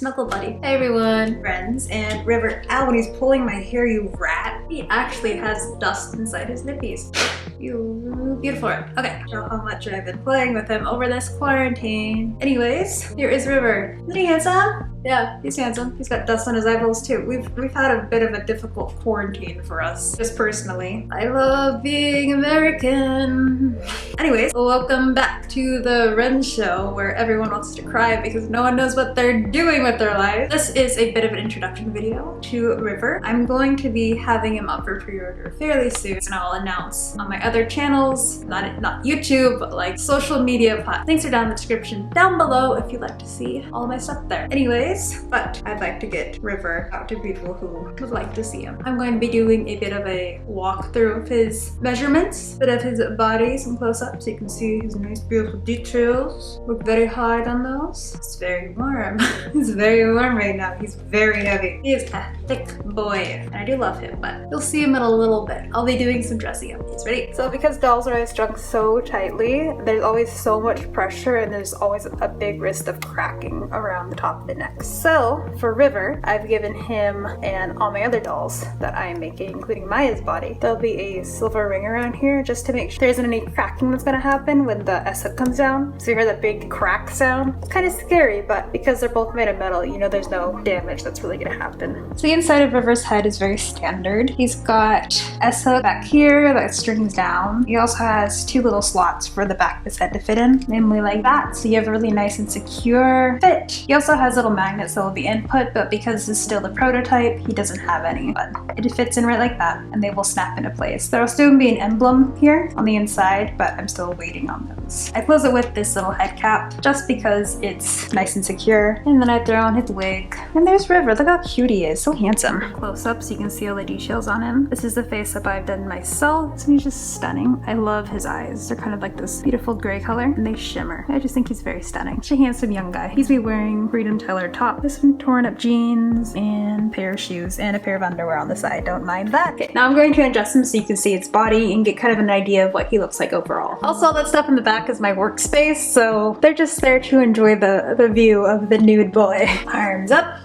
snuggle buddy. Hey everyone, friends, and River. Ow, when he's pulling my hair, you rat. He actually has dust inside his nippies. You beautiful rat. Okay, show how much I've been playing with him over this quarantine. Anyways, here is River. Isn't he handsome? Yeah, he's handsome. He's got dust on his eyeballs too. We've had a bit of a difficult quarantine for us, just personally. I love being American. Anyways, welcome back to the Rendds show where everyone wants to cry because no one knows what they're doing with their life. This is a bit of an introduction video to River. I'm going to be having him up for pre-order fairly soon, and I'll announce on my other channels, not YouTube, but like social media platforms. Links are down in the description down below if you'd like to see all of my stuff there. Anyways, but I'd like to get River out to people who would like to see him. I'm going to be doing a bit of a walkthrough of his measurements, a bit of his body, some close-ups so you can see his nice beautiful details. Work very hard on those. It's very warm. It's very warm right now. He's very heavy. He is a thick boy, and I do love him, but you'll see him in a little bit. I'll be doing some dressing up. He's ready. So because dolls are always strung so tightly, there's always so much pressure and there's always a big risk of cracking around the top of the neck. So for River, I've given him and all my other dolls that I am making, including Maya's body, there'll be a silver ring around here just to make sure there isn't any cracking that's gonna happen when the S-hook comes down. So you hear that big crack sound? It's kind of scary, but because they're both made of metal, you know there's no damage that's really gonna happen. So the inside of River's head is very standard. He's got S-hook back here that strings down. He also has two little slots for the back of his head to fit in, namely like that, so you have a really nice and secure fit. He also has little magnets that will be input, but because it's still the prototype, he doesn't have any, but it fits in right like that, and they will snap into place. There'll still be an emblem here on the inside, but I'm still waiting on those. I close it with this little head cap, just because it's nice and secure, and then I throw on his wig, and there's River. Look how cute he is, so handsome. Close up so you can see all the details on him. This is the face up I've done myself, so he's just stunning. I love his eyes. They're kind of like this beautiful gray color, and they shimmer. I just think he's very stunning. Such a handsome young guy. He's be wearing Freedom tailored top, this one torn up jeans, and a pair of shoes, and a pair of underwear on the side. Don't mind that. Okay, now I'm going to adjust him so you can see its body and get kind of an idea of what he looks like overall. Also, all that stuff in the back is my workspace, so they're just there to enjoy the view of the nude boy. Arms up.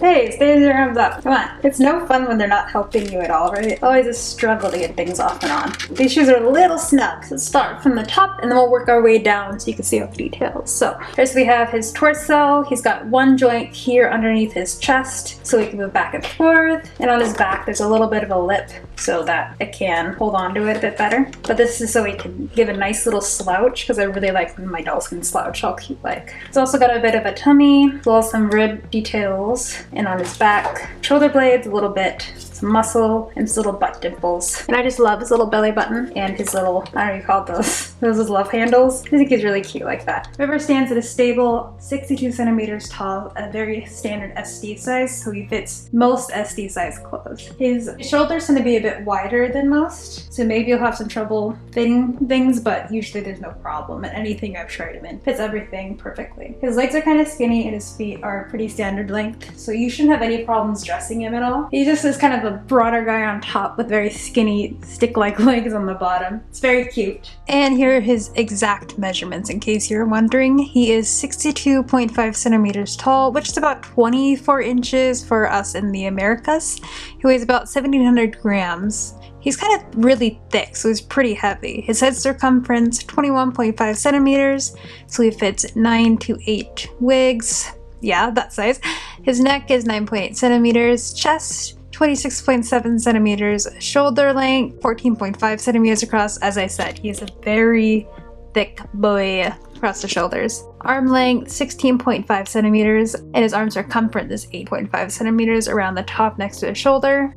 Hey, stay with your arms up. Come on. It's no fun when they're not helping you at all, right? Always a struggle to get things off and on. These shoes are a little snug, so let's start from the top and then we'll work our way down so you can see all the details. So first we have his torso. He's got one joint here underneath his chest so he can move back and forth. And on his back there's a little bit of a lip so that it can hold on to it a bit better. But this is so he can give a nice little slouch because I really like when my dolls can slouch all cute like. He's also got a bit of a tummy, as well as some rib details. And on his back, shoulder blades a little bit, some muscle, and his little butt dimples. And I just love his little belly button and his little, I don't know what you call those. Those are love handles. I think he's really cute like that. River stands at a stable 62 centimeters tall, a very standard SD size, so he fits most SD size clothes. His shoulders tend to be a bit wider than most, so maybe you'll have some trouble fitting things, but usually there's no problem. And anything I've tried him in fits everything perfectly. His legs are kind of skinny and his feet are pretty standard length, so you shouldn't have any problems dressing him at all. He just is kind of a broader guy on top with very skinny stick-like legs on the bottom. It's very cute. And here are his exact measurements in case you're wondering. He is 62.5 centimeters tall, which is about 24 inches for us in the Americas. He weighs about 1,700 grams. He's kind of really thick, so he's pretty heavy. His head circumference, 21.5 centimeters, so he fits 9 to 8 wigs. Yeah, that size. His neck is 9.8 centimeters, chest 26.7 centimeters, shoulder length 14.5 centimeters across. As I said, he is a very thick boy across the shoulders. Arm length 16.5 centimeters, and his arm circumference is 8.5 centimeters around the top next to his shoulder.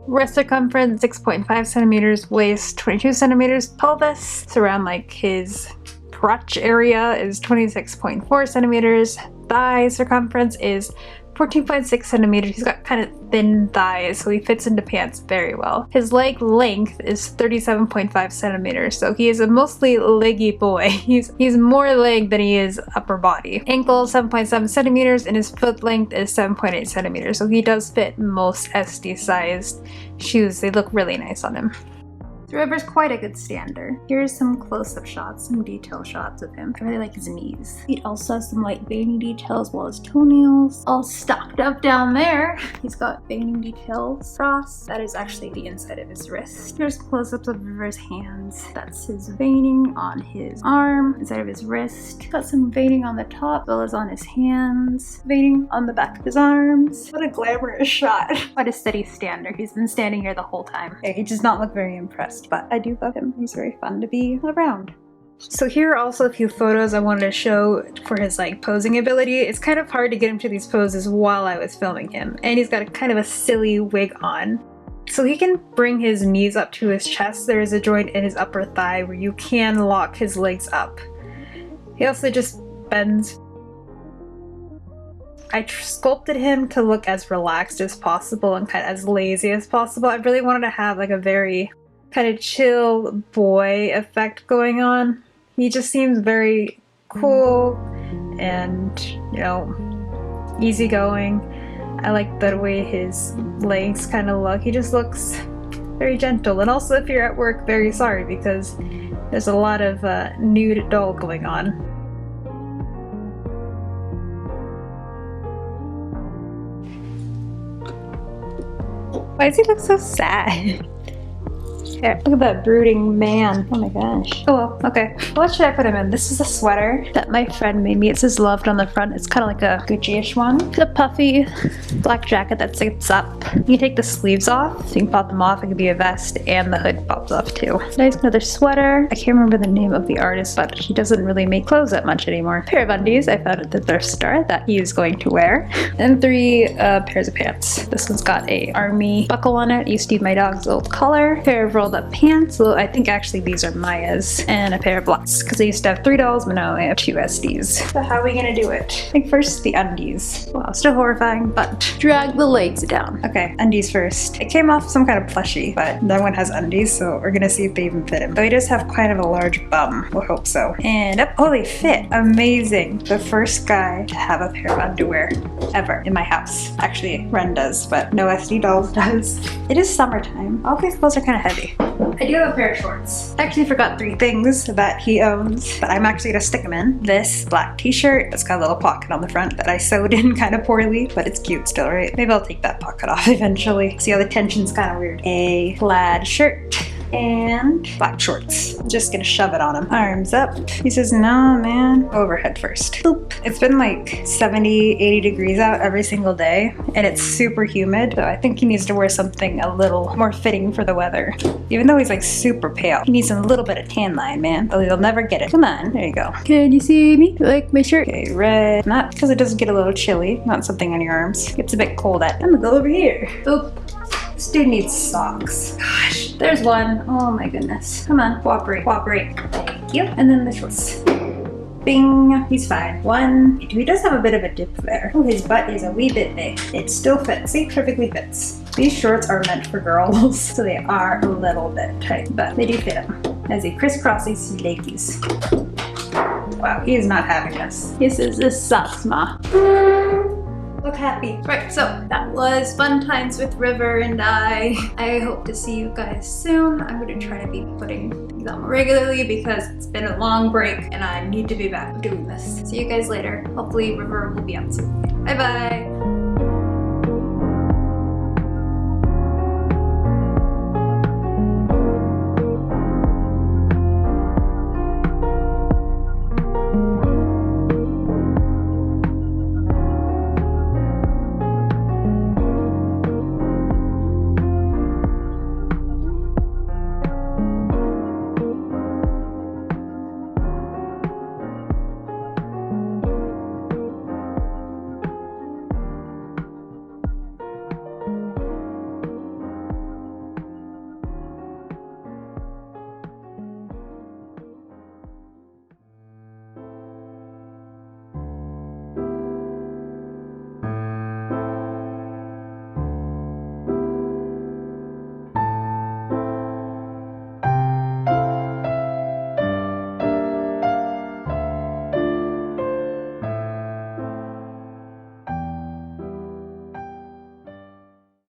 Wrist circumference 6.5 centimeters, waist 22 centimeters, pelvis, so around like his crotch area is 26.4 centimeters. Thigh circumference is 14.6 centimeters. He's got kind of thin thighs, so he fits into pants very well. His leg length is 37.5 centimeters, so he is a mostly leggy boy. He's more leg than he is upper body. Ankle 7.7 centimeters, and his foot length is 7.8 centimeters, so he does fit most SD sized shoes. They look really nice on him. So River's quite a good stander. Here's some close-up shots, some detail shots of him. I really like his knees. He also has some light veining details, as well as toenails. All stocked up down there. He's got veining details across. That is actually the inside of his wrist. Here's close-ups of River's hands. That's his veining on his arm, inside of his wrist. Got some veining on the top, as well as on his hands. Veining on the back of his arms. What a glamorous shot. What a steady stander. He's been standing here the whole time. Okay, he does not look very impressed, but I do love him. He's very fun to be around. So here are also a few photos I wanted to show for his like posing ability. It's kind of hard to get him to these poses while I was filming him, and he's got a kind of a silly wig on. So he can bring his knees up to his chest. There is a joint in his upper thigh where you can lock his legs up. He also just bends. I sculpted him to look as relaxed as possible and kind of as lazy as possible. I really wanted to have like a very kind of chill boy effect going on. He just seems very cool and, you know, easygoing. I like the way his legs kind of look. He just looks very gentle. And also, if you're at work, very sorry, because there's a lot of nude doll going on. Why does he look so sad? Here, look at that brooding man. Oh my gosh. Oh well, okay. What should I put him in? This is a sweater that my friend made me. It says loved on the front. It's kind of like a Gucci-ish one. It's a puffy black jacket that zips up. You can take the sleeves off. So you can pop them off. It could be a vest, and the hood pops off too. Nice another sweater. I can't remember the name of the artist, but she doesn't really make clothes that much anymore. A pair of undies I found at the thrift store that he is going to wear. And 3 pairs of pants. This one's got a army buckle on it. Used to be my dog's old collar. Pair of rolled up pants. Well, I think actually these are Maya's, and a pair of flats, because I used to have 3 dolls, but now I have 2 SDs. So how are we gonna do it? I think first the undies. Wow, still horrifying, but drag the legs down. Okay, undies first. It came off some kind of plushie, but that one has undies, so we're gonna see if they even fit him. Though he does have kind of a large bum. We'll hope so. And oh, they fit. Amazing. The first guy to have a pair of underwear ever in my house. Actually, Rendds does, but no SD dolls does. It is summertime. All these clothes are kind of heavy. I do have a pair of shorts. I actually forgot 3 things that he owns, but I'm actually gonna stick them in. This black t-shirt that's got a little pocket on the front that I sewed in kind of poorly, but it's cute still, right? Maybe I'll take that pocket off eventually. See how the tension's kind of weird. A plaid shirt and black shorts. I'm just gonna shove it on him. Arms up. He says, nah, man. Overhead first. Boop. It's been like 70, 80 degrees out every single day, and it's super humid, so I think he needs to wear something a little more fitting for the weather. Even though he's like super pale, he needs a little bit of tan line, man. Oh, he'll never get it. Come on, there you go. Can you see me? Like my shirt? Okay, red. Not because it does get a little chilly. Not something on your arms. Gets a bit cold at. I'm gonna go over here. Boop. This dude needs socks. Gosh, there's one. Oh my goodness. Come on, cooperate, cooperate. Thank you. And then the shorts. Bing, he's fine. 1, he does have a bit of a dip there. Oh, his butt is a wee bit big. It still fits. See, perfectly fits. These shorts are meant for girls, so they are a little bit tight, but they do fit him. As he crisscrosses his leggies. Wow, he is not having this. This sucks, ma. Look happy. Right, so that was fun times with River and I hope to see you guys soon. I'm going to try to be putting these on regularly because it's been a long break and I need to be back doing this. See you guys later. Hopefully River will be up soon. Bye bye.